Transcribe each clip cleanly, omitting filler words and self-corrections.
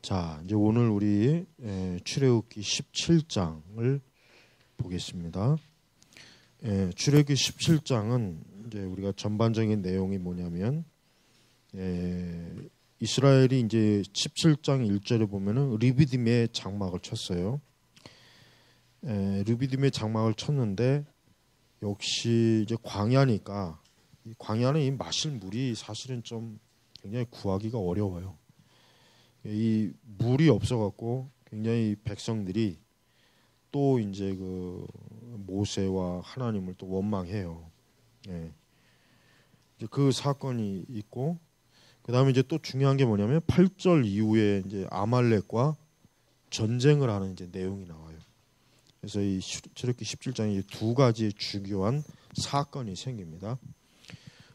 자, 이제 오늘 우리 출애굽기 17장을 보겠습니다. 출애굽기 17장은 이제 우리가 전반적인 내용이 뭐냐면 이스라엘이 이제 17장 1절에 보면은 르비딤의 장막을 쳤어요. 르비딤의 장막을 쳤는데 역시 이제 광야니까 이 광야는 이 마실 물이 사실은 좀 굉장히 구하기가 어려워요. 이 물이 없어갖고 굉장히 백성들이 또 이제 그 모세와 하나님을 또 원망해요. 이제 그 사건이 있고, 그 다음에 이제 또 중요한 게 뭐냐면 8절 이후에 이제 아말렉과 전쟁을 하는 이제 내용이 나와요. 그래서 이 출애굽기 17장에 두 가지의 주요한 사건이 생깁니다.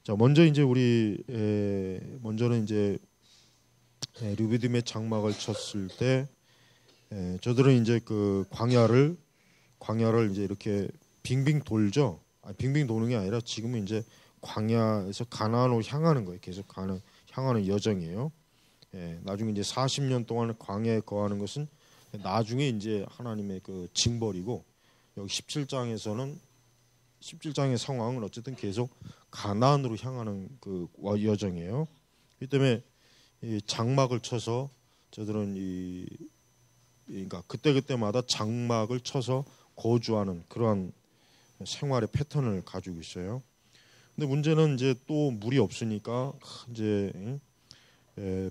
자, 먼저 이제 먼저는 이제 르비딤의 장막을 쳤을 때 저들은 이제 그 광야를 이제 이렇게 빙빙 돌죠. 빙빙 도는 게 아니라 지금은 이제 광야에서 가나안으로 향하는 거예요. 계속 향하는 여정이에요. 나중에 이제 40년 동안 광야에 거하는 것은 나중에 이제 하나님의 그 징벌이고, 여기 17장의 상황은 어쨌든 계속 가나안으로 향하는 그 여정이에요. 이 때문에 이 장막을 쳐서 저들은 그러니까 그때마다 장막을 쳐서 거주하는 그러한 생활의 패턴을 가지고 있어요. 근데 문제는 이제 또 물이 없으니까 이제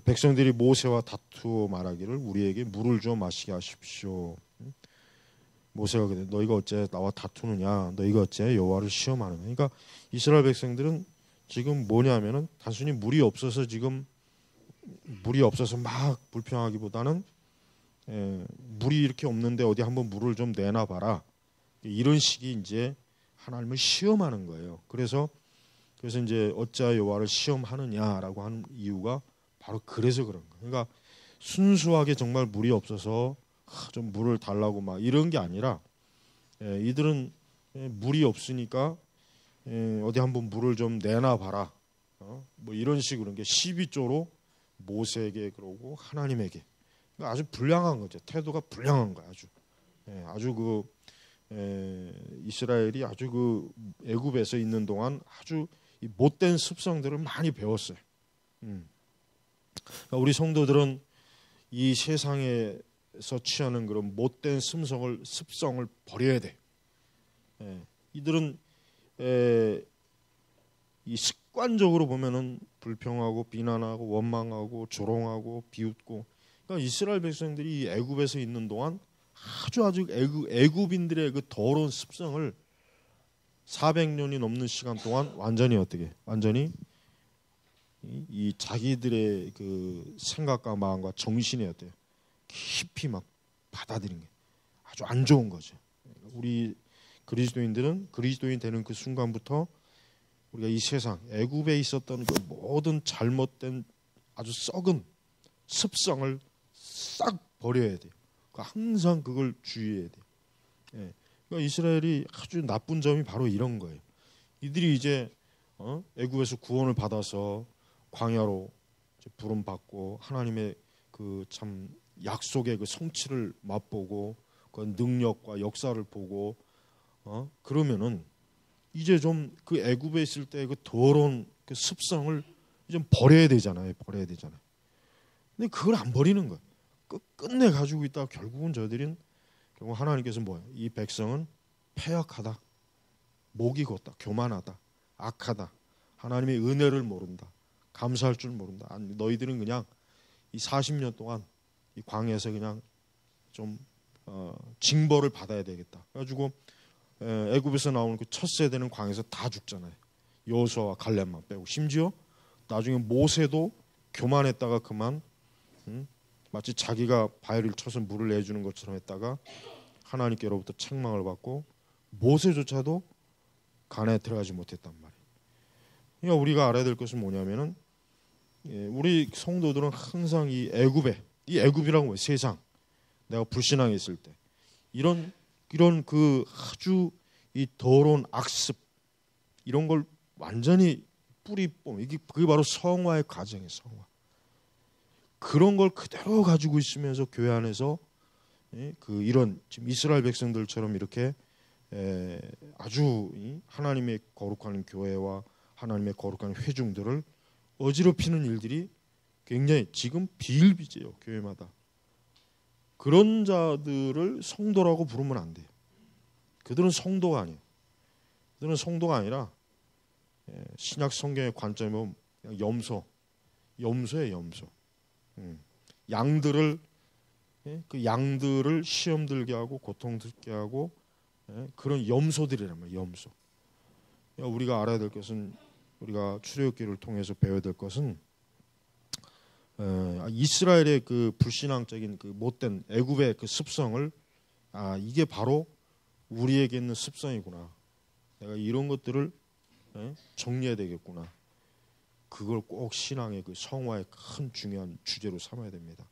백성들이 모세와 다투어 말하기를 우리에게 물을 줘 마시게 하십시오. 모세가 그래, 너희가 어째 나와 다투느냐, 너희가 어째 여호와를 시험하느냐. 그러니까 이스라엘 백성들은 지금 뭐냐면은 단순히 물이 없어서 막 불평하기보다는 물이 이렇게 없는데 어디 한번 물을 좀 내놔봐라, 이런 식이 이제 하나님을 시험하는 거예요. 그래서 이제 어찌하여 여호와를 시험하느냐라고 하는 이유가 바로 그래서 그런 거예요. 그러니까 순수하게 정말 물이 없어서 좀 물을 달라고 막 이런 게 아니라 이들은 물이 없으니까 어디 한번 물을 좀 내놔봐라, 뭐 이런 식으로 게 시비조로 모세에게 그러고 하나님에게. 그러니까 아주 불량한 거죠. 태도가 불량한 거야. 아주 이스라엘이 아주 그 애굽에서 있는 동안 아주 이 못된 습성들을 많이 배웠어요. 그러니까 우리 성도들은 이 세상에서 취하는 그런 못된 습성을 버려야 돼. 이들은 이 습관적으로 보면은 불평하고 비난하고 원망하고 조롱하고 비웃고. 그러니까 이스라엘 백성들이 이 애굽에서 있는 동안 아주 애굽인들의 그 더러운 습성을 400년이 넘는 시간 동안 완전히 이 자기들의 그 생각과 마음과 정신이 깊이 막 받아들인 게 아주 안 좋은 거죠. 우리 그리스도인들은 그리스도인 되는 그 순간부터 우리가 이 세상 애굽에 있었던 그 모든 잘못된 아주 썩은 습성을 싹 버려야 돼요. 항상 그걸 주의해야 돼요. 그러니까 이스라엘이 아주 나쁜 점이 바로 이런 거예요. 이들이 이제 애굽에서 구원을 받아서 광야로 부름 받고 하나님의 그 참 약속의 그 성취를 맛보고 그 능력과 역사를 보고 그러면은 이제 좀 그 애굽에 있을 때 그 더러운 그 습성을 좀 버려야 되잖아요. 근데 그걸 안 버리는 거예요. 끝내 가지고 있다가 결국은 결국 하나님께서 뭐예요? 이 백성은 패역하다, 목이 걷다, 교만하다, 악하다, 하나님의 은혜를 모른다, 감사할 줄 모른다. 너희들은 그냥 이 40년 동안 이 광야에서 그냥 좀 징벌을 받아야 되겠다. 그래가지고 애굽에서 나오는 그 첫 세대는 광야에서 다 죽잖아요. 여호수아와 갈렙만 빼고. 심지어 나중에 모세도 교만했다가 그만 마치 자기가 바위를 쳐서 물을 내주는 것처럼 했다가 하나님께로부터 책망을 받고 모세조차도 가나안에 들어가지 못했단 말이에요. 그러니까 우리가 알아야 될 것은 뭐냐면은 우리 성도들은 항상 이 애굽이라고 뭐예요? 세상, 내가 불신앙했을 때 이런 그 아주 이 더러운 악습 이런 걸 완전히 뿌리 뽑. 그게 바로 성화의 과정이에요. 성화. 그런 걸 그대로 가지고 있으면서 교회 안에서 그 이런 지금 이스라엘 백성들처럼 이렇게 아주 하나님의 거룩한 교회와 하나님의 거룩한 회중들을 어지럽히는 일들이 굉장히 지금 비일비재요. 교회마다. 그런 자들을 성도라고 부르면 안 돼요. 그들은 성도가 아니에요. 그들은 성도가 아니라 신약 성경의 관점에 보면 염소예요. 염소. 양들을 그 양들을 시험 들게 하고 고통 듣게 하고 그런 염소들이란 말이에요. 염소. 우리가 알아야 될 것은, 우리가 출애굽기를 통해서 배워야 될 것은 이스라엘의 그 불신앙적인 그 못된 애굽의 그 습성을 이게 바로 우리에게 있는 습성이구나. 내가 이런 것들을 정리해야 되겠구나. 그걸 꼭 신앙의 그 성화의 큰 중요한 주제로 삼아야 됩니다.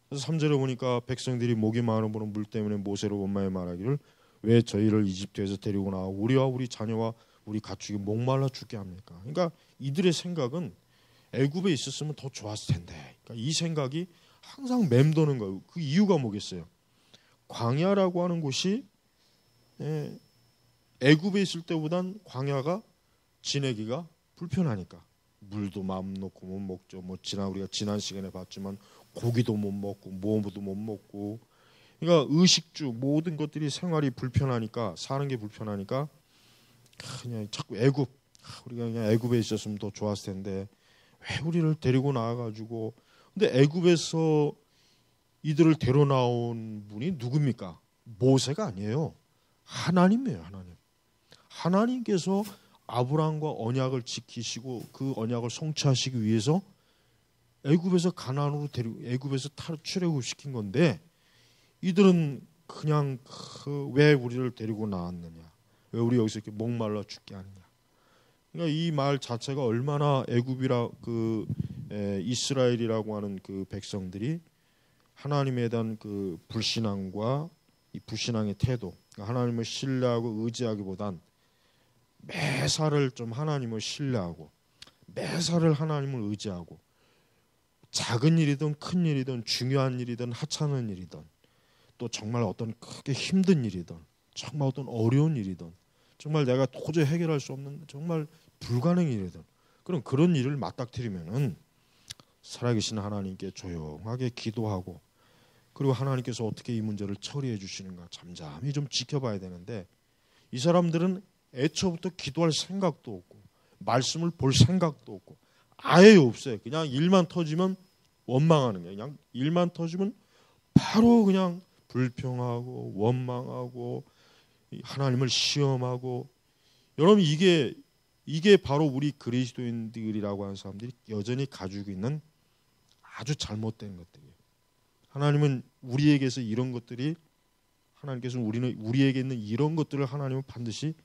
그래서 3절에 보니까 백성들이 목이 마르므로 물 때문에 모세로 원망에 말하기를 왜 저희를 이집트에서 데리고 나와 우리와 우리 자녀와 우리 가축이 목말라 죽게 합니까? 그러니까 이들의 생각은 애굽에 있었으면 더 좋았을 텐데. 그러니까 이 생각이 항상 맴도는 거예요. 그 이유가 뭐겠어요? 광야라고 하는 곳이 애굽에 있을 때보단 광야가 지내기가 불편하니까. 물도 마음 놓고 못 먹죠. 우리가 지난 시간에 봤지만 고기도 못 먹고 뭐도 못 먹고. 그러니까 의식주 모든 것들이 생활이 불편하니까, 사는 게 불편하니까 그냥 자꾸 우리가 그냥 애굽에 있었으면 더 좋았을 텐데 왜 우리를 데리고 나와가지고. 근데 애굽에서 이들을 데려 나온 분이 누굽니까? 모세가 아니에요. 하나님이에요. 하나님께서 아브라함과 언약을 지키시고 그 언약을 성취하시기 위해서 애굽에서 가나안으로 애굽에서 출애굽시킨 건데, 이들은 그냥 왜 우리를 데리고 나왔느냐, 왜 우리 여기서 이렇게 목말라 죽게 하느냐. 그러니까 이 말 자체가 얼마나 애굽이라 이스라엘이라고 하는 그 백성들이 하나님에 대한 그 불신앙과 이 불신앙의 태도, 하나님을 신뢰하고 의지하기보단 매사를 좀 하나님을 신뢰하고 매사를 하나님을 의지하고, 작은 일이든 큰 일이든 중요한 일이든 하찮은 일이든 또 정말 어떤 크게 힘든 일이든 정말 어떤 어려운 일이든 정말 내가 도저히 해결할 수 없는 정말 불가능한 일이든 그런 일을 맞닥뜨리면은 살아계신 하나님께 조용하게 기도하고, 그리고 하나님께서 어떻게 이 문제를 처리해 주시는가 잠잠히 좀 지켜봐야 되는데, 이 사람들은 애초부터 기도할 생각도 없고 말씀을 볼 생각도 없고 아예 없어요. 그냥 일만 터지면 원망하는 거예요. 그냥 일만 터지면 바로 그냥 불평하고 원망하고 하나님을 시험하고. 여러분, 이게 바로 우리 그리스도인들이라고 하는 사람들이 여전히 가지고 있는 아주 잘못된 것들이에요. 하나님은 우리에게서 이런 것들이, 하나님께서는 우리에게 있는 이런 것들을 하나님은 반드시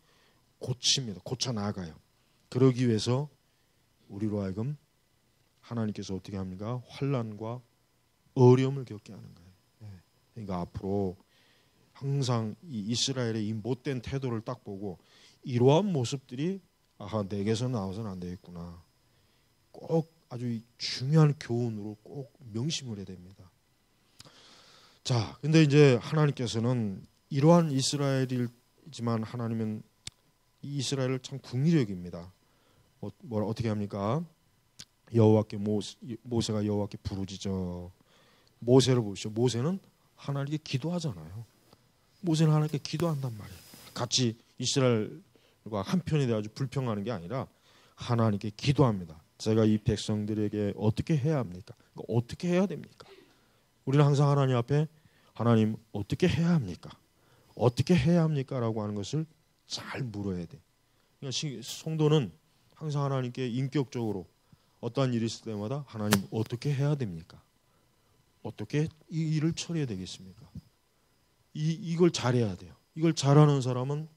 고칩니다. 고쳐 나가요. 그러기 위해서 우리로 하여금 하나님께서 어떻게 합니까? 환난과 어려움을 겪게 하는 거예요. 그러니까 앞으로 항상 이 이스라엘의 이 못된 태도를 딱 보고 이러한 모습들이 내게서 나와서는 안 되겠구나. 꼭 아주 중요한 교훈으로 꼭 명심을 해야 됩니다. 자, 근데 이제 하나님께서는 이러한 이스라엘이지만 하나님은 이 이스라엘을 참 긍휼히 여깁니다. 어떻게 합니까? 모세가 여호와께 부르짖어. 모세를 보시죠. 모세는 하나님께 기도하잖아요. 모세는 하나님께 기도한단 말이에요. 같이 이스라엘과 한편이 돼가지고 불평하는 게 아니라 하나님께 기도합니다. 제가 이 백성들에게 어떻게 해야 합니까? 어떻게 해야 됩니까? 우리는 항상 하나님 앞에 하나님 어떻게 해야 합니까? 어떻게 해야 합니까? 라고 하는 것을 잘 물어야 돼. 그러니까 성도는 항상 하나님께 인격적으로 어떠한 일이 있을 때마다 하나님 어떻게 해야 됩니까? 어떻게 이 일을 처리해야 되겠습니까? 이걸 잘해야 돼요. 이걸 잘하는 사람은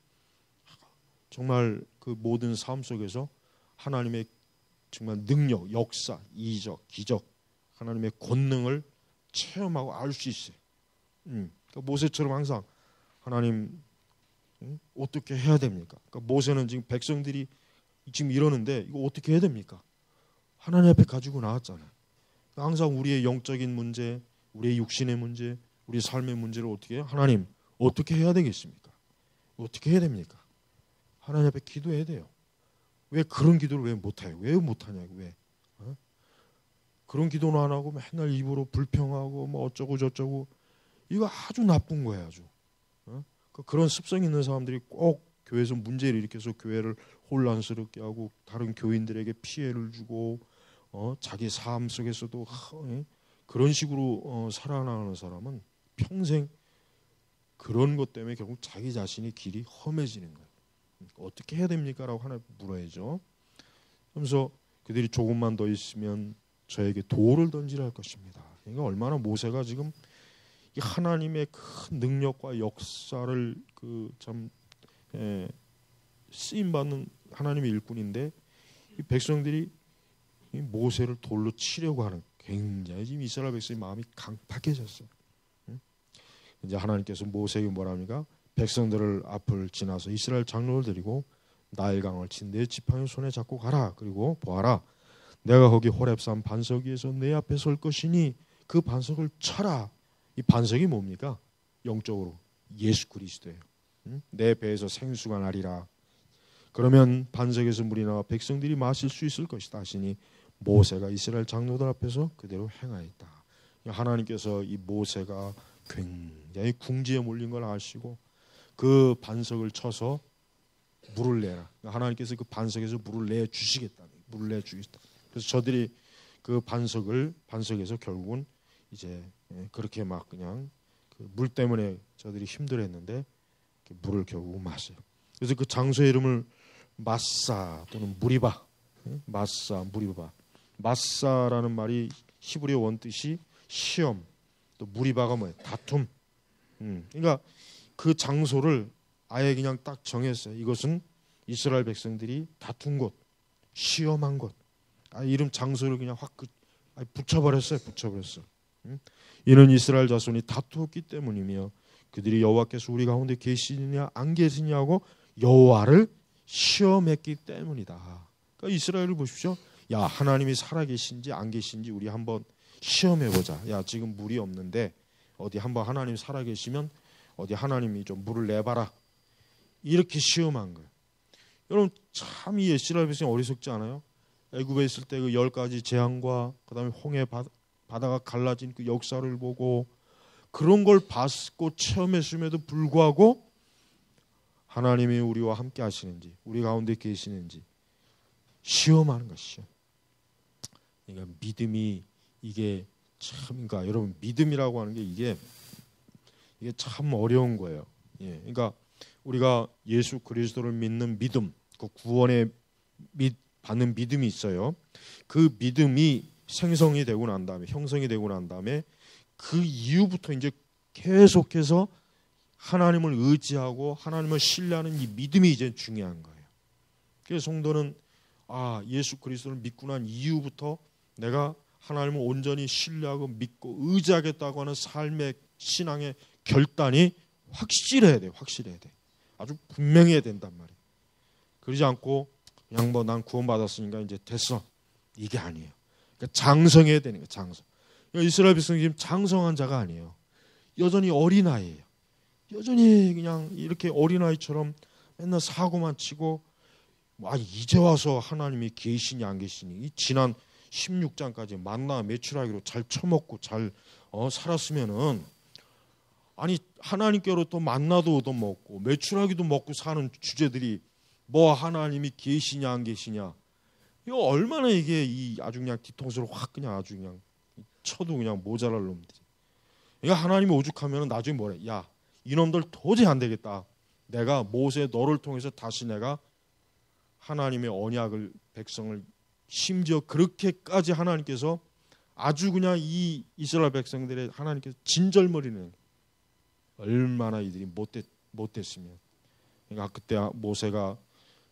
정말 그 모든 삶 속에서 하나님의 정말 능력, 역사, 이적, 기적, 하나님의 권능을 체험하고 알 수 있어요. 그러니까 모세처럼 항상 하나님 어떻게 해야 됩니까? 그러니까 모세는 지금 백성들이 지금 이러는데 이거 어떻게 해야 됩니까? 하나님 앞에 가지고 나왔잖아요. 항상 우리의 영적인 문제, 우리의 육신의 문제, 우리 삶의 문제를 어떻게 해요? 하나님 어떻게 해야 되겠습니까? 어떻게 해야 됩니까? 하나님 앞에 기도해야 돼요. 왜 그런 기도를 왜 못해요? 왜 못하냐고 왜? 그런 기도는 안 하고 맨날 입으로 불평하고 뭐 어쩌고 저쩌고 이거 아주 나쁜 거예요. 아주 그런 습성 있는 사람들이 꼭 교회에서 문제를 일으켜서 교회를 혼란스럽게 하고 다른 교인들에게 피해를 주고 자기 삶 속에서도 그런 식으로 살아나가는 사람은 평생 그런 것 때문에 결국 자기 자신의 길이 험해지는 거예요. 어떻게 해야 됩니까? 라고 하나 물어야죠. 그러면서 그들이 조금만 더 있으면 저에게 돌을 던지라 할 것입니다. 그러니까 얼마나 모세가 지금 이 하나님의 큰 능력과 역사를 참 쓰임 받는 하나님의 일꾼인데 이 백성들이 이 모세를 돌로 치려고 하는 굉장히 지금 이스라엘 백성의 마음이 강팍해졌어요. 이제 하나님께서 모세에게 뭐랍니까? 백성들을 앞을 지나서 이스라엘 장로를 데리고 나일강을 친 내 지팡이 손에 잡고 가라. 그리고 보아라. 내가 거기 호렙산 반석 위에서 내 앞에 설 것이니 그 반석을 쳐라. 이 반석이 뭡니까? 영적으로 예수 그리스도예요. 내 배에서 생수가 나리라. 그러면 반석에서 물이 나와 백성들이 마실 수 있을 것이다 하시니 모세가 이스라엘 장로들 앞에서 그대로 행하였다. 하나님께서 이 모세가 굉장히 궁지에 몰린 걸 아시고 그 반석을 쳐서 물을 내라. 하나님께서 그 반석에서 물을 내주시겠다. 물을 내주겠다. 그래서 저들이 그 반석에서 결국은 이제 그렇게 막 그냥 그 물 때문에 저들이 힘들었는데 물을 결국 마셔요. 그래서 그 장소의 이름을 마사 또는 무리바, 마사 무리바. 마사라는 말이 히브리어 원뜻이 시험, 또 무리바가 뭐예요? 다툼. 그러니까 그 장소를 아예 그냥 딱 정했어요. 이것은 이스라엘 백성들이 다툰 곳, 시험한 곳. 이름 장소를 그냥 확 붙여버렸어요. 이는 이스라엘 자손이 다투었기 때문이며 그들이 여호와께서 우리 가운데 계시느냐 안 계시냐고 여호와를 시험했기 때문이다. 그러니까 이스라엘을 보십시오. 야, 하나님이 살아계신지 안 계신지 우리 한번 시험해보자. 야, 지금 물이 없는데 어디 한번 하나님 살아계시면 어디 하나님이 좀 물을 내봐라. 이렇게 시험한 거예요. 여러분 참 이 이스라엘 백성이 어리석지 않아요? 애굽에 있을 때 그 10가지 재앙과 그다음에 홍해 바다가 갈라진 그 역사를 보고 그런 걸 봤고 체험했음에도 불구하고 하나님이 우리와 함께 하시는지 우리 가운데 계시는지 시험하는 것이죠. 그러니까 믿음이 이게 참 그러니까 여러분 믿음이라고 하는 게 이게 참 어려운 거예요. 그러니까 우리가 예수 그리스도를 믿는 믿음, 그 구원에 받는 믿음이 있어요. 그 믿음이 생성이 되고 난 다음에 형성이 되고 난 다음에 그 이후부터 이제 계속해서 하나님을 의지하고 하나님을 신뢰하는 이 믿음이 이제 중요한 거예요. 그래서 성도는 예수 그리스도를 믿고 난 이후부터 내가 하나님을 온전히 신뢰하고 믿고 의지하겠다고 하는 삶의 신앙의 결단이 확실해야 돼요. 아주 분명해야 된단 말이에요. 그러지 않고 그냥 난 구원받았으니까 이제 됐어. 이게 아니에요. 그러니까 장성해야 되는 거예요. 장성. 그러니까 이스라엘 백성이 지금 장성한 자가 아니에요. 여전히 어린아이예요. 여전히 그냥 이렇게 어린아이처럼 맨날 사고만 치고 이제 와서 하나님이 계시니 안 계시니 이 지난 16장까지 만나 메추라기로 잘 처먹고 잘 살았으면은 하나님께로 또 만나도 얻어먹고 메추라기도 먹고 사는 주제들이 뭐 하나님이 계시냐 안 계시냐 이거 얼마나 이게 아주 그냥 뒤통수를 확 그냥 아주 그냥 쳐도 그냥 모자랄 놈들이. 그러니까 하나님이 오죽하면 나중에 뭐래? 야, 이놈들 도저히 안 되겠다. 내가 모세 너를 통해서 다시 내가 하나님의 언약을 백성을 심지어 그렇게까지 하나님께서 아주 그냥 이 이스라엘 백성들의 하나님께서 진절머리는 얼마나 이들이 못됐으면. 그러니까 그때 모세가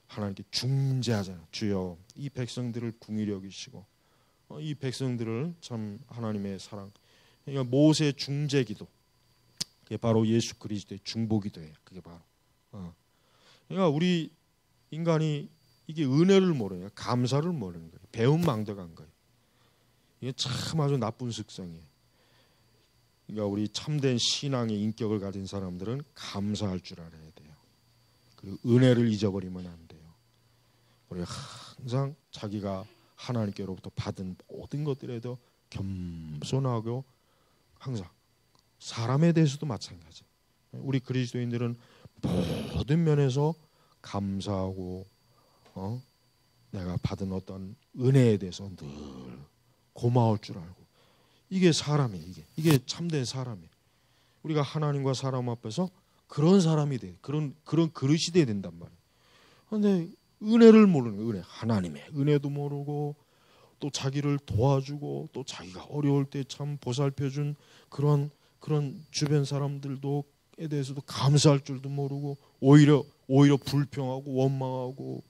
하나님께 중재하잖아요. 주여 이 백성들을 긍휼히 여기시고 이 백성들을 참 하나님의 사랑. 그러니까 모세의 중재기도 그게 바로 예수 그리스도의 중보기도예요. 그게 바로. 그러니까 우리 인간이 이게 은혜를 모르는 감사를 모르는 거예요. 배은망덕한 거예요. 이게 참 아주 나쁜 습성이에요. 그러니까 우리 참된 신앙의 인격을 가진 사람들은 감사할 줄 알아야 돼요. 그리고 은혜를 잊어버리면 안 돼요. 우리가 항상 자기가 하나님께로부터 받은 모든 것들에도 겸손하고 항상 사람에 대해서도 마찬가지. 우리 그리스도인들은 모든 면에서 감사하고 내가 받은 어떤 은혜에 대해서 늘 고마울 줄 알고 이게 사람이에요. 이게 참된 사람이에요. 우리가 하나님과 사람 앞에서 그런 사람이 돼. 그런 그릇이 돼야 된단 말이에요. 그런데 은혜를 모르는 은혜, 하나님의 은혜도 모르고 또 자기를 도와주고 또 자기가 어려울 때 참 보살펴준 그런 주변 사람들도에 대해서도 감사할 줄도 모르고 오히려 불평하고 원망하고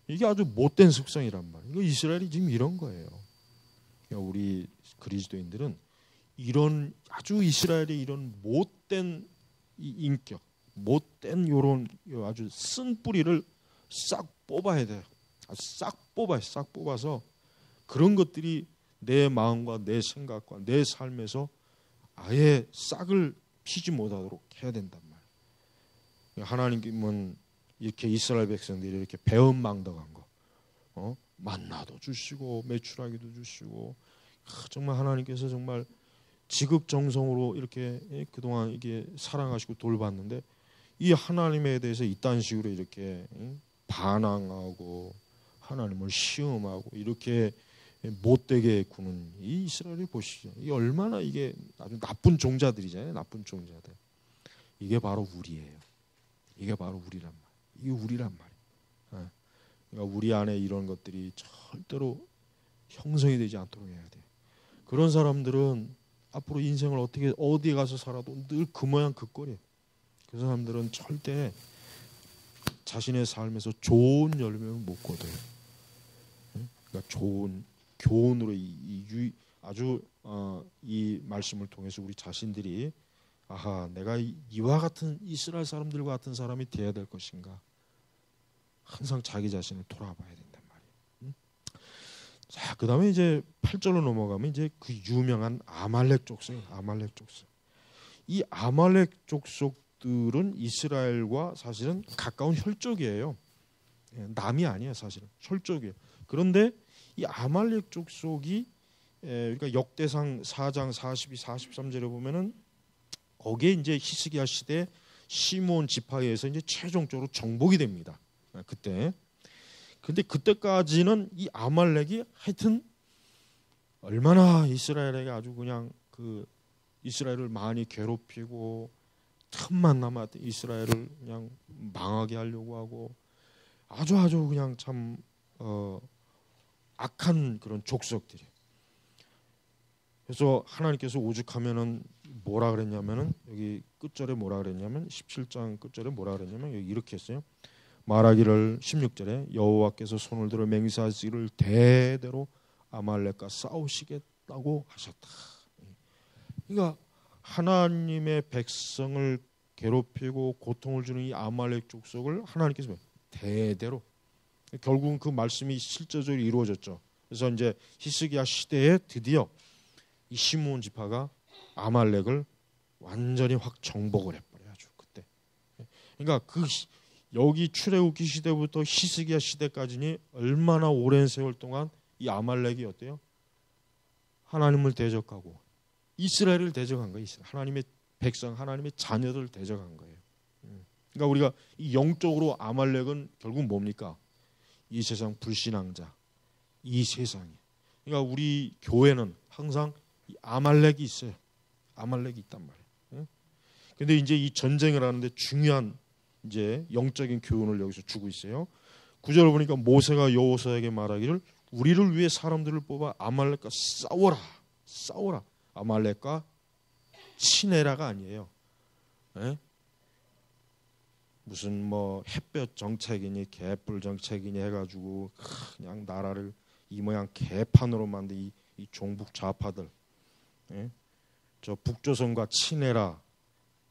이게 아주 못된 습성이란 말이에요. 이거 이스라엘이 지금 이런 거예요. 우리 그리스도인들은 이런 아주 이스라엘의 이런 못된 인격, 못된 이런 아주 쓴 뿌리를 싹 뽑아야 돼요. 싹 뽑아서 그런 것들이 내 마음과 내 생각과 내 삶에서 아예 싹을 피지 못하도록 해야 된단 말이에요. 하나님은 이렇게 이스라엘 백성들이 이렇게 배은망덕한 거, 만나도 주시고 매출하기도 주시고 정말 하나님께서 정말 지극정성으로 이렇게 그동안 이게 사랑하시고 돌봤는데 이 하나님에 대해서 이딴 식으로 이렇게 반항하고 하나님을 시험하고 이렇게 못되게 구는 이 이스라엘을 보시죠. 이 얼마나 이게 아주 나쁜 종자들이잖아요. 나쁜 종자들. 이게 바로 우리예요. 이게 바로 우리란 말. 이게 우리란 말이에요. 그러니까 우리 안에 이런 것들이 절대로 형성이 되지 않도록 해야 돼요. 그런 사람들은 앞으로 인생을 어디에 가서 살아도 늘 그 모양 그 꼴이에요. 그 사람들은 절대 자신의 삶에서 좋은 열매를 못 거둬요. 그러니까 좋은 교훈으로 아주 이 말씀을 통해서 우리 자신들이 내가 이와 같은 이스라엘 사람들과 같은 사람이 되어야 될 것인가 항상 자기 자신을 돌아봐야 된단 말이에요. 자, 그 다음에 이제 8절로 넘어가면 이제 그 유명한 아말렉 족속이에요. 아말렉 족속. 이 아말렉 족속들은 이스라엘과 사실은 가까운 혈족이에요. 남이 아니에요, 사실은. 혈족이에요. 그런데 이 아말렉 족속이 그러니까 역대상 4장 42, 43절에 보면은 거기에 이제 히스기야 시대 시므온 지파에서 이제 최종적으로 정복이 됩니다. 그때. 근데 그때까지는 이 아말렉이 하여튼 얼마나 이스라엘에게 아주 그냥 그 이스라엘을 많이 괴롭히고 틈만 남았던 이스라엘을 그냥 망하게 하려고 하고 아주 그냥 참 악한 그런 족속들이. 그래서 하나님께서 오죽하면은 뭐라 그랬냐면은 여기 끝절에 뭐라 그랬냐면 17장 끝절에 뭐라 그랬냐면 여기 이렇게 했어요. 말하기를 16절에 여호와께서 손을 들어 맹세하시기를 대대로 아말렉과 싸우시겠다고 하셨다. 그러니까 하나님의 백성을 괴롭히고 고통을 주는 이 아말렉 족속을 하나님께서 대대로 결국은 그 말씀이 실제적으로 이루어졌죠. 그래서 이제 히스기야 시대에 드디어 이 시므온 지파가 아말렉을 완전히 확 정복을 해버려요. 아주 그때. 그러니까 여기 출애굽기 시대부터 히스기야 시대까지니 얼마나 오랜 세월 동안 이 아말렉이 어때요? 하나님을 대적하고 이스라엘을 대적한 거예요. 하나님의 백성, 하나님의 자녀들을 대적한 거예요. 그러니까 우리가 이 영적으로 아말렉은 결국 뭡니까? 이 세상 불신앙자, 이 세상이. 그러니까 우리 교회는 항상 이 아말렉이 있어요. 아말렉이 있단 말이에요. 근데 이제 이 전쟁을 하는데 중요한 이제 영적인 교훈을 여기서 주고 있어요. 9절을 보니까 모세가 여호수아에게 말하기를 우리를 위해 사람들을 뽑아 아말렉과 싸워라. 아말렉과 친해라가 아니에요. 무슨 뭐 햇볕 정책이니 개뿔 정책이니 해가지고 그냥 나라를 이 모양 개판으로 만든 이 종북 좌파들, 저 북조선과 친해라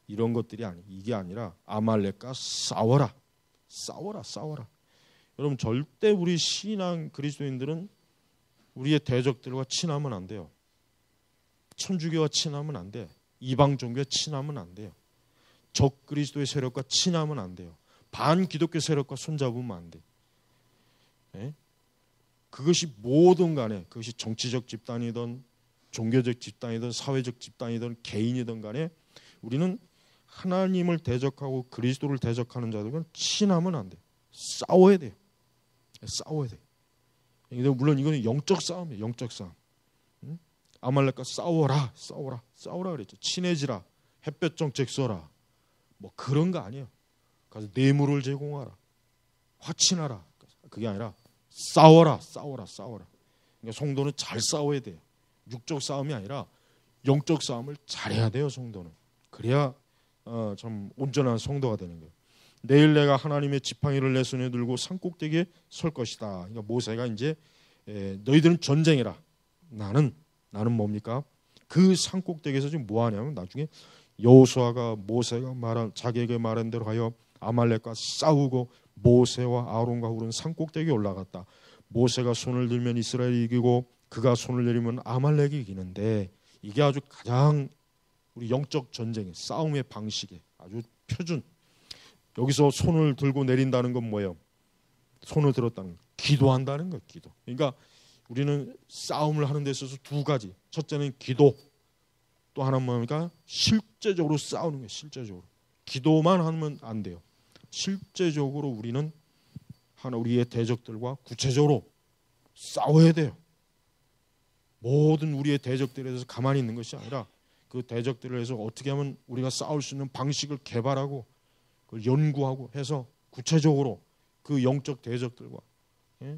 이런 것들이 이게 아니라 아말렉과 싸워라. 여러분 절대 우리 신앙 그리스도인들은 우리의 대적들과 친하면 안 돼요. 천주교와 친하면 안 돼. 이방 종교와 친하면 안 돼요. 적 그리스도의 세력과 친하면 안 돼요. 반 기독교 세력과 손잡으면 안 돼. 예? 그것이 뭐든 간에, 그것이 정치적 집단이든 종교적 집단이든 사회적 집단이든 개인이든 간에 우리는 하나님을 대적하고 그리스도를 대적하는 자들은 친하면 안 돼. 싸워야 돼요. 싸워야 돼. 근데 물론 이거는 영적 싸움이에요. 영적 싸움. 아말렉과 싸워라 그랬죠. 친해지라, 햇볕 정책 써라, 뭐 그런 거 아니에요. 가서 뇌물을 제공하라, 화친하라, 그게 아니라 싸워라. 그러니까 성도는 잘 싸워야 돼요. 육적 싸움이 아니라 영적 싸움을 잘해야 돼요. 성도는. 그래야 참 온전한 성도가 되는 거예요. 내일 내가 하나님의 지팡이를 내 손에 들고 산꼭대기에 설 것이다. 그러니까 모세가 이제 너희들은 전쟁해라. 나는 뭡니까? 그 산꼭대기에서 지금 뭐 하냐면 나중에 여호수아가 모세가 말한 자기에게 말한 대로 하여 아말렉과 싸우고 모세와 아론과 훌은 산꼭대기에 올라갔다. 모세가 손을 들면 이스라엘이 이기고 그가 손을 내리면 아말렉이 이기는데 이게 아주 가장 우리 영적 전쟁의 싸움의 방식의 아주 표준. 여기서 손을 들고 내린다는 건 뭐예요? 손을 들었다는 거. 기도한다는 거예요. 기도. 그러니까 우리는 싸움을 하는 데 있어서 두 가지. 첫째는 기도. 또 하나는 뭡니까? 실제적으로 싸우는 거예요. 실제적으로. 기도만 하면 안 돼요. 실제적으로 우리는 우리의 대적들과 구체적으로 싸워야 돼요. 모든 우리의 대적들에 대해서 가만히 있는 것이 아니라 그 대적들에 대해서 어떻게 하면 우리가 싸울 수 있는 방식을 개발하고 그걸 연구하고 해서 구체적으로 그 영적 대적들과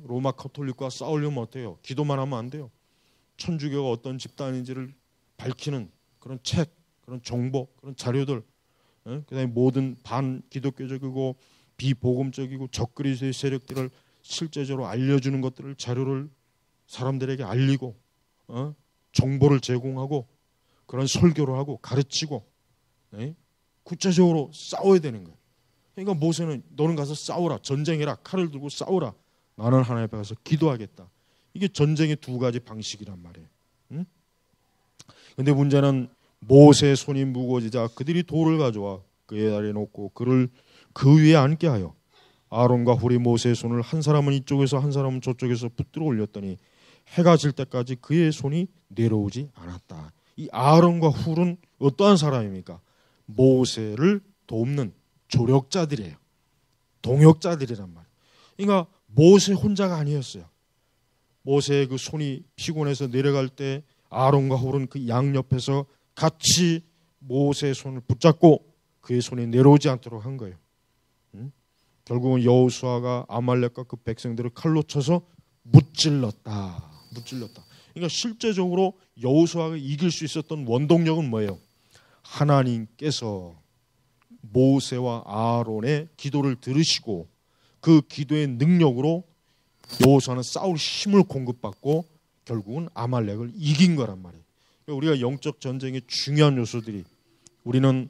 로마 카톨릭과 싸우려면 어때요? 기도만 하면 안 돼요. 천주교가 어떤 집단인지를 밝히는 그런 책, 그런 정보, 그런 자료들, 그다음에 모든 반기독교적이고 비복음적이고 적그리스도의 세력들을 실제적으로 알려주는 것들을 자료를 사람들에게 알리고 정보를 제공하고 그런 설교를 하고 가르치고 구체적으로 싸워야 되는 거예요. 그러니까 모세는 너는 가서 싸우라, 전쟁해라, 칼을 들고 싸우라. 나는 하나님 앞에 가서 기도하겠다. 이게 전쟁의 두 가지 방식이란 말이에요. 그런데 문제는 모세의 손이 무거워지자 그들이 돌을 가져와 그의 아래에 놓고 그를 그 위에 앉게 하여 아론과 훌이 모세의 손을 한 사람은 이쪽에서 한 사람은 저쪽에서 붙들어 올렸더니 해가 질 때까지 그의 손이 내려오지 않았다. 이 아론과 훌은 어떠한 사람입니까? 모세를 돕는 조력자들이에요. 동역자들이란 말이에요. 그러니까 모세 혼자가 아니었어요. 모세의 그 손이 피곤해서 내려갈 때 아론과 훌은 그 양옆에서 같이 모세의 손을 붙잡고 그의 손이 내려오지 않도록 한 거예요. 결국은 여호수아가 아말렉과 그 백성들을 칼로 쳐서 무찔렀다. 그러니까 실제적으로 여호수아가 이길 수 있었던 원동력은 뭐예요? 하나님께서 모세와 아론의 기도를 들으시고 그 기도의 능력으로 여호수아는 싸울 힘을 공급받고 결국은 아말렉을 이긴 거란 말이에요. 우리가 영적 전쟁의 중요한 요소들이 우리는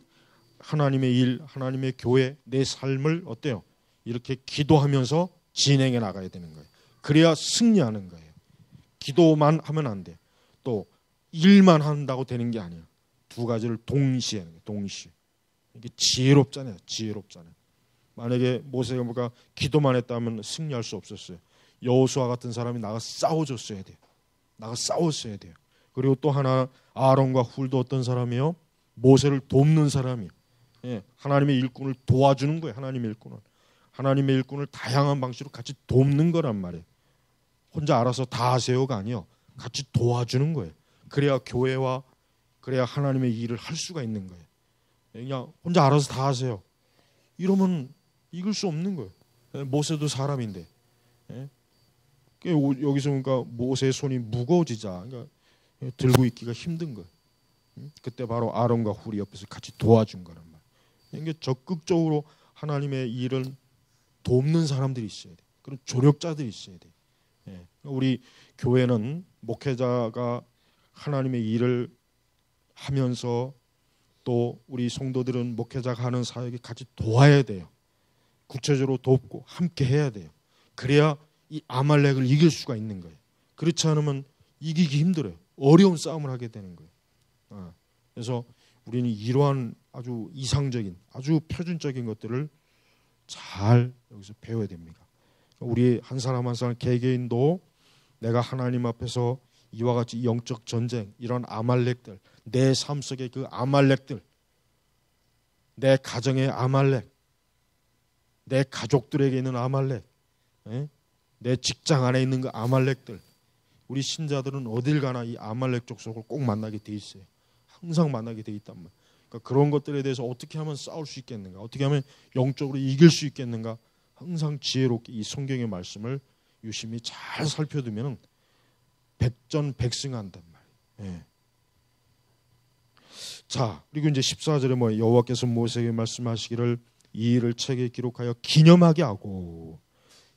하나님의 일, 하나님의 교회, 내 삶을 어때요? 이렇게 기도하면서 진행해 나가야 되는 거예요. 그래야 승리하는 거예요. 기도만 하면 안 돼. 또 일만 한다고 되는 게 아니에요. 두 가지를 동시에 하는 거예요. 동시에. 이게 지혜롭잖아요. 만약에 모세가 뭔가 기도만 했다면 승리할 수 없었어요. 여호수아 같은 사람이 나가 싸워줬어야 돼요. 나가 싸웠어야 돼요. 그리고 또 하나 아론과 훌도 어떤 사람이요? 모세를 돕는 사람이에요. 하나님의 일꾼을 도와주는 거예요. 하나님의 일꾼을 다양한 방식으로 같이 돕는 거란 말이에요. 혼자 알아서 다 하세요가 아니요. 같이 도와주는 거예요. 그래야 교회와 그래야 하나님의 일을 할 수가 있는 거예요. 그냥 혼자 알아서 다 하세요. 이러면 이길 수 없는 거예요. 모세도 사람인데. 여기서 그러니까 모세의 손이 무거워지자 그러니까 들고 있기가 힘든 거예요. 그때 바로 아론과 훌이 옆에서 같이 도와준 거란 말이에요. 그러니까 적극적으로 하나님의 일을 돕는 사람들이 있어야 돼요. 그런 조력자들이 있어야 돼요. 우리 교회는 목회자가 하나님의 일을 하면서 또 우리 성도들은 목회자가 하는 사역에 같이 도와야 돼요. 구체적으로 돕고 함께 해야 돼요. 그래야 이 아말렉을 이길 수가 있는 거예요. 그렇지 않으면 이기기 힘들어요. 어려운 싸움을 하게 되는 거예요. 그래서 우리는 이러한 아주 이상적인, 아주 표준적인 것들을 잘 여기서 배워야 됩니다. 우리 한 사람 한 사람 개개인도 내가 하나님 앞에서 이와 같이 영적 전쟁, 이런 아말렉들, 내 삶 속의 그 아말렉들, 내 가정의 아말렉, 내 가족들에게 있는 아말렉, 내 직장 안에 있는 그 아말렉들, 우리 신자들은 어딜 가나 이 아말렉 족속을 꼭 만나게 돼 있어요. 항상 만나게 돼 있단 말이에요. 그러니까 그런 것들에 대해서 어떻게 하면 싸울 수 있겠는가, 어떻게 하면 영적으로 이길 수 있겠는가, 항상 지혜롭게 이 성경의 말씀을 유심히 잘 살펴두면 백전백승한단 말이에요. 예. 자, 그리고 이제 14절에 여호와께서 모세에게 말씀하시기를 이 일을 책에 기록하여 기념하게 하고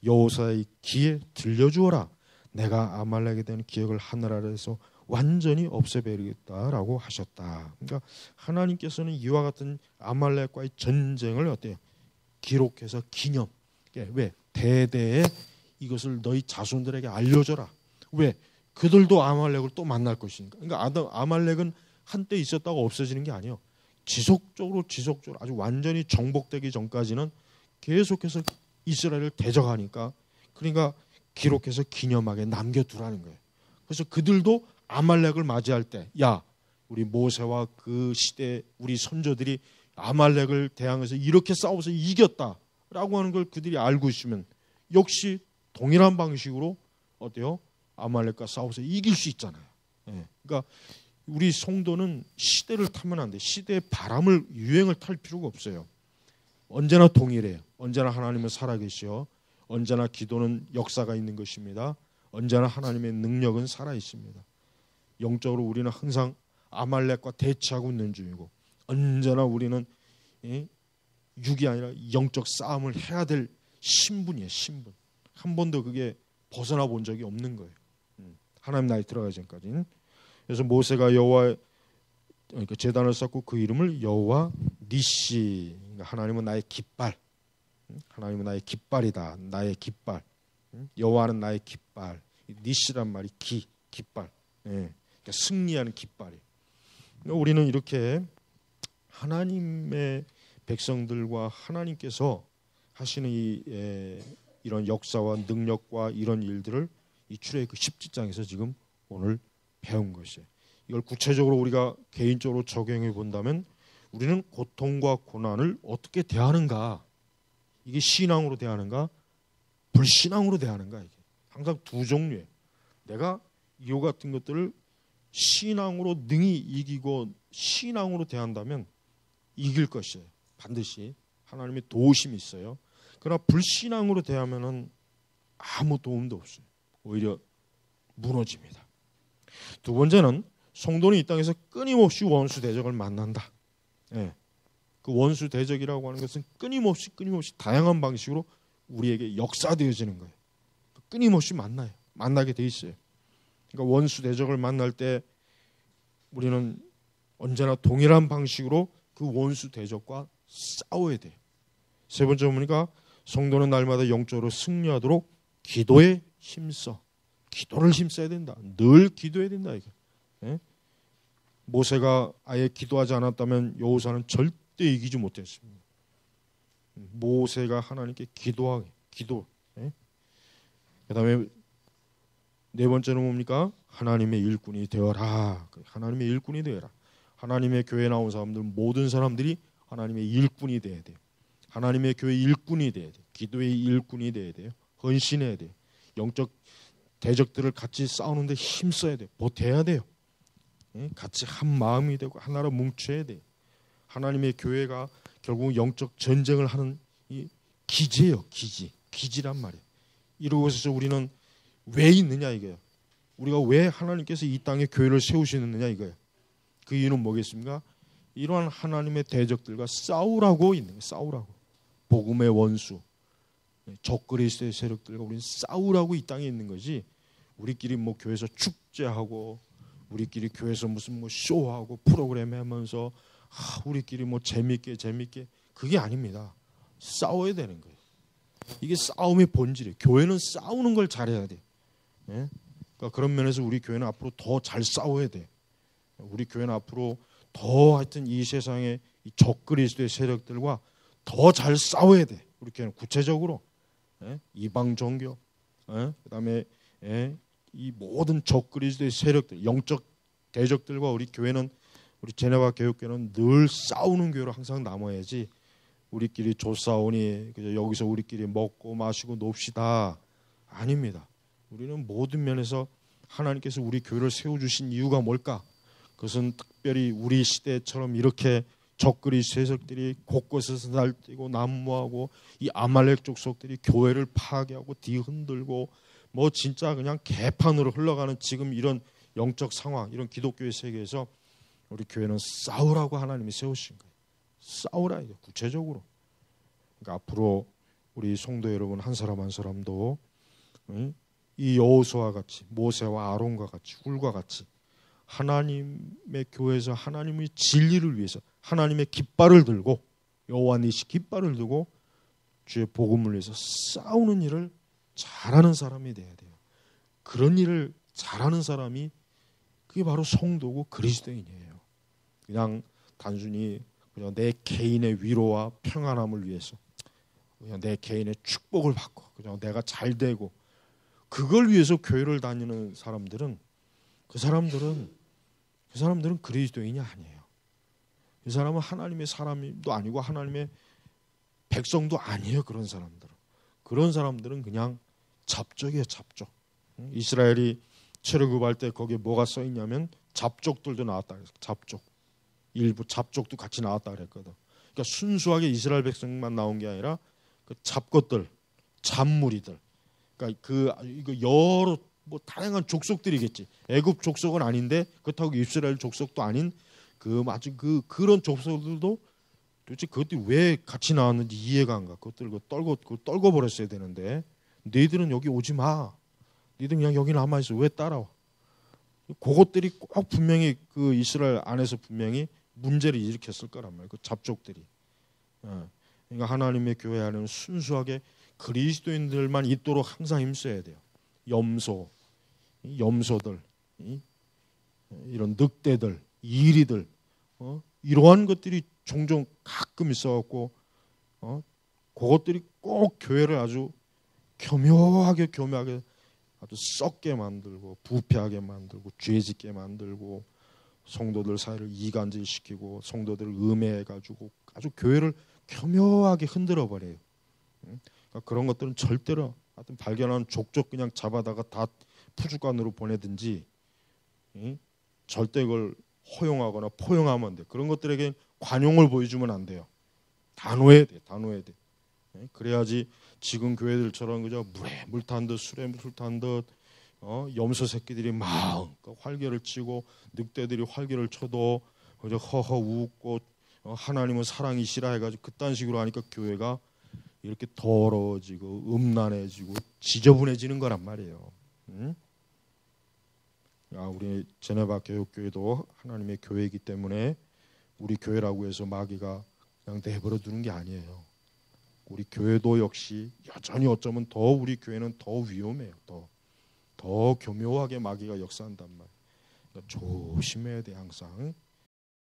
여호사의 귀에 들려주어라. 내가 아말렉에 대한 기억을 하늘 아래에서 완전히 없애버리겠다라고 하셨다. 그러니까 하나님께서는 이와 같은 아말렉과의 전쟁을 어때요? 기록해서 기념. 왜? 대대에 이것을 너희 자손들에게 알려줘라. 왜? 그들도 아말렉을 또 만날 것이니까. 그러니까 아말렉은 한때 있었다고 없어지는 게 아니에요. 지속적으로 아주 완전히 정복되기 전까지는 계속해서 이스라엘을 대적하니까, 그러니까 기록해서 기념하게 남겨두라는 거예요. 그래서 그들도 아말렉을 맞이할 때, 야, 우리 모세와 그 시대 우리 선조들이 아말렉을 대항해서 이렇게 싸워서 이겼다라고 하는 걸 그들이 알고 있으면 역시 동일한 방식으로 어때요? 아말렉과 싸워서 이길 수 있잖아요. 예. 그러니까 우리 성도는 시대를 타면 안 돼. 시대의 바람을, 유행을 탈 필요가 없어요. 언제나 동일해요. 언제나 하나님은 살아계시어 언제나 기도는 역사가 있는 것입니다. 언제나 하나님의 능력은 살아 있습니다. 영적으로 우리는 항상 아말렉과 대치하고 있는 중이고, 언제나 우리는 육이 아니라 영적 싸움을 해야 될 신분이에요. 신분. 한 번도 그게 벗어나 본 적이 없는 거예요. 하나님 나라에 들어가기 전까지는. 그래서 모세가 여호와 그러니까 제단을 쌓고 그 이름을 여호와 니시, 그러니까 하나님은 나의 깃발, 하나님은 나의 깃발이다. 나의 깃발. 여호와는 나의 깃발. 니시란 말이 깃발. 예. 그러니까 승리하는 깃발이. 그러니까 우리는 이렇게 하나님의 백성들과 하나님께서 하시는 이런 역사와 능력과 이런 일들을 이 출애굽 17장에서 지금 오늘 배운 것이에요. 이걸 구체적으로 우리가 개인적으로 적용해 본다면 우리는 고통과 고난을 어떻게 대하는가, 이게 신앙으로 대하는가 불신앙으로 대하는가, 이게 항상 두 종류예요. 내가 이와 같은 것들을 신앙으로 능히 이기고 신앙으로 대한다면 이길 것이에요. 반드시 하나님의 도우심이 있어요. 그러나 불신앙으로 대하면은 아무 도움도 없어요. 오히려 무너집니다. 두 번째는 성도는 이 땅에서 끊임없이 원수 대적을 만난다. 예. 그 원수 대적이라고 하는 것은 끊임없이 다양한 방식으로 우리에게 역사되어지는 거예요. 끊임없이 만나게 돼 있어요. 그러니까 원수 대적을 만날 때 우리는 언제나 동일한 방식으로 그 원수 대적과 싸워야 돼요. 세 번째 보니까 성도는 날마다 영적으로 승리하도록 기도에 힘써. 기도를 힘써야 된다. 늘 기도해야 된다. 이게. 예? 모세가 아예 기도하지 않았다면 여호사는 절대 이기지 못했습니다. 모세가 하나님께 기도. 예? 그다음에 네 번째는 뭡니까? 하나님의 일꾼이 되어라. 하나님의 일꾼이 되어라. 하나님의 교회에 나온 사람들, 모든 사람들이 하나님의 일꾼이 돼야 돼요. 하나님의 교회 일꾼이 돼야 돼요. 기도의 일꾼이 돼야 돼요. 헌신해야 돼요. 영적 대적들을 같이 싸우는데 힘써야 돼요. 보태야 돼요. 같이 한 마음이 되고 하나로 뭉쳐야 돼요. 하나님의 교회가 결국 영적 전쟁을 하는 이 기지예요. 기지란 말이에요. 이곳에서 우리는 왜 있느냐 이거예요. 우리가 왜 하나님께서 이 땅에 교회를 세우시느냐 이거예요. 그 이유는 뭐겠습니까? 이러한 하나님의 대적들과 싸우라고 있는 거예요. 싸우라고. 복음의 원수, 적그리스도의 세력들과 우리는 싸우라고 이 땅에 있는 거지. 우리끼리 뭐 교회에서 축제하고 우리끼리 교회에서 무슨 뭐 쇼하고 프로그램 하면서 우리끼리 뭐 재밌게 그게 아닙니다. 싸워야 되는 거예요. 이게 싸움의 본질이에요. 교회는 싸우는 걸 잘해야 돼요. 예? 그러니까 그러니까 그런 면에서 우리 교회는 앞으로 더 잘 싸워야 돼. 우리 교회는 앞으로 더 하여튼 이 세상의 이 적그리스도의 세력들과 더 잘 싸워야 돼. 우리 교회는 구체적으로 이방 종교, 그다음에 이 모든 적그리스도의 세력들, 영적 대적들과 우리 교회는 우리 제네바 교육교회는 늘 싸우는 교회로 항상 남아야지. 우리끼리 조싸우니 여기서 우리끼리 먹고 마시고 놉시다. 아닙니다. 우리는 모든 면에서 하나님께서 우리 교회를 세워주신 이유가 뭘까? 그것은 특별히 우리 시대처럼 이렇게 적그리스도 세력들이 곳곳에서 날뛰고 난무하고 이 아말렉 족속들이 교회를 파괴하고 뒤흔들고 뭐 진짜 그냥 개판으로 흘러가는 지금 이런 영적 상황, 이런 기독교의 세계에서 우리 교회는 싸우라고 하나님이 세우신 거예요. 싸우라 이게 구체적으로. 그러니까 앞으로 우리 성도 여러분 한 사람 한 사람도 이 여호수아와 같이, 모세와 아론과 같이, 훌과 같이 하나님의 교회에서 하나님의 진리를 위해서 하나님의 깃발을 들고, 여호와 니시 깃발을 들고 주의 복음을 위해서 싸우는 일을 잘하는 사람이 돼야 돼요. 그런 일을 잘하는 사람이 그게 바로 성도고 그리스도인이에요. 그냥 단순히 그냥 내 개인의 위로와 평안함을 위해서, 그냥 내 개인의 축복을 받고, 그냥 내가 잘 되고, 그걸 위해서 교회를 다니는 사람들은 그 사람들은 그리스도인이 아니에요. 이 사람은 하나님의 사람도 아니고 하나님의 백성도 아니에요. 그런 사람들은 그냥 잡족이에요. 잡족. 이스라엘이 출애굽할 때 거기에 뭐가 써 있냐면 잡족들도 나왔다 그랬어요. 잡족. 일부 잡족도 같이 나왔다 그랬거든. 그러니까 순수하게 이스라엘 백성만 나온 게 아니라 그 잡것들, 잡무리들. 그러니까 이거 여러 뭐 다양한 족속들이겠지. 애굽 족속은 아닌데 그렇다고 이스라엘 족속도 아닌 그런 족속들도 도대체 그것들이 왜 같이 나왔는지 이해가 안 가. 그것들 떨궈 버렸어야 되는데 너희들은 여기 오지 마. 너희들 그냥 여기 남아 있어. 왜 따라와? 그것들이 꼭 분명히 그 이스라엘 안에서 분명히 문제를 일으켰을 거란 말이에요. 그 잡족들이. 그러니까 하나님의 교회 안에는 순수하게 그리스도인들만 있도록 항상 힘써야 돼요. 염소들, 이런 늑대들, 이리들, 이러한 것들이 종종 가끔 있어갖고, 그것들이 꼭 교회를 아주 교묘하게 아주 썩게 만들고, 부패하게 만들고, 죄짓게 만들고, 성도들 사이를 이간질시키고, 성도들을 음해해가지고 아주 교회를 교묘하게 흔들어 버려요. 그러니까 그런 것들은 절대로 하여튼 발견한 족족 그냥 잡아다가 다 푸주간으로 보내든지, 절대 그걸 허용하거나 포용하면 안 돼. 그런 것들에게 관용을 보여주면 안 돼요. 단호해야 돼. 그래야지 지금 교회들처럼 그저 물에 물 탄 듯 술에 물 탄 듯 염소 새끼들이 마음껏 활개를 치고 늑대들이 활개를 쳐도 그저 허허 웃고 하나님은 사랑이시라 해가지고 그딴 식으로 하니까 교회가 이렇게 더러워지고 음란해지고 지저분해지는 거란 말이에요. 우리 제네바 교육교회도 하나님의 교회이기 때문에 우리 교회라고 해서 마귀가 그냥 내버려 두는 게 아니에요. 우리 교회도 역시 여전히 어쩌면 더 우리 교회는 더 위험해요. 더 교묘하게 마귀가 역사한단 말이에요. 그러니까 조심해야 돼 항상.